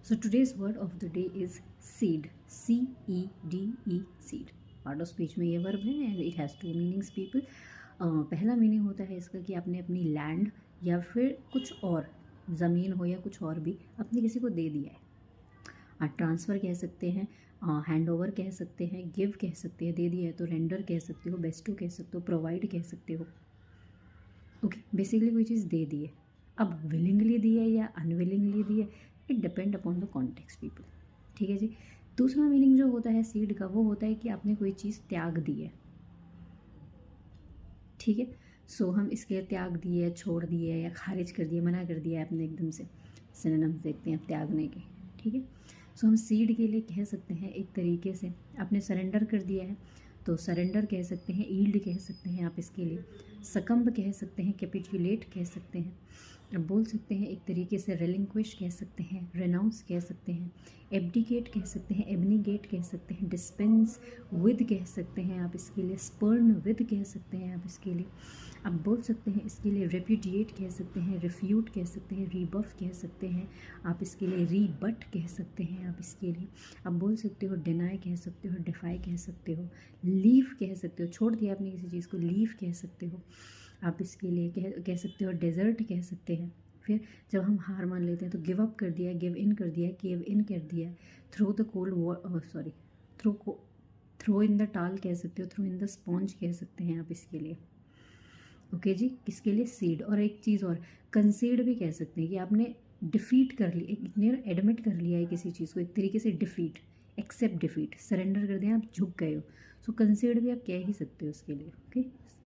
So today's word of the day is seed. CEDE, seed. Part of speech में ये verb है and it has two meanings people. पहला meaning होता है इसका कि आपने अपनी लैंड या फिर कुछ और ज़मीन हो या कुछ और भी अपने किसी को दे दिया है. आप ट्रांसफ़र कह सकते हैं, हैंड ओवर कह सकते हैं, गिव कह सकते हैं, दे दिया है तो रेंडर कह सकते हो, बेस्टो कह सकते हो, प्रोवाइड कह सकते हो. ओके, बेसिकली कोई चीज़ दे दी है. अब विलिंगली दी है या अनविलिंगली दी है, it depend upon the context people. ठीक है जी. दूसरा मीनिंग जो होता है सीड का वो होता है कि आपने कोई चीज़ त्याग दी है. ठीक है. सो हम इसके त्याग दिए, छोड़ दिए या खारिज कर दिए, मना कर दिया आपने एकदम से. सिनोनिम्स देखते हैं त्यागने के. ठीक है. सो हम सीड के लिए कह सकते हैं एक तरीके से आपने सरेंडर कर दिया है तो सरेंडर कह सकते हैं, ईल्ड कह सकते हैं आप इसके लिए, सकम्ब कह सकते हैं, कैपिटुलेट कह सकते हैं. अब बोल सकते हैं एक तरीके से रेलिंक्विश कह सकते हैं, रेनाउंस कह सकते हैं, एब्डिकेट कह सकते हैं, एबनीगेट कह सकते हैं, डिस्पेंस विद कह सकते हैं आप इसके लिए, स्पर्न विद कह सकते हैं आप इसके लिए. आप बोल सकते हैं इसके लिए रेप्यूडिएट कह सकते हैं, रिफ्यूट कह सकते हैं, रीबफ कह सकते हैं आप इसके लिए, रीबट कह सकते हैं आप इसके लिए. आप बोल सकते हो डिनाई कह सकते हो, डिफाई कह सकते हो, लीव कह सकते हो, छोड़ दिया आपने किसी चीज़ को, लीव कह सकते हो आप इसके लिए. कह सकते हो डेजर्ट कह सकते हैं. फिर जब हम हार मान लेते हैं तो गिव अप कर दिया, गिव इन कर दिया, केव इन कर दिया, throw the cold sorry throw in the towel कह सकते हो, थ्रो इन द स्पॉन्ज कह सकते हैं आप इसके लिए. ओके जी. किसके लिए? सीड. और एक चीज़ और, कंसीड भी कह सकते हैं कि आपने डिफीट कर ली, इतने एडमिट कर लिया है किसी चीज़ को, एक तरीके से डिफीट, एक्सेप्ट डिफीट, सरेंडर कर दिया, आप झुक गए हो. सो कंसीड भी आप कह ही सकते हो उसके लिए. ओके.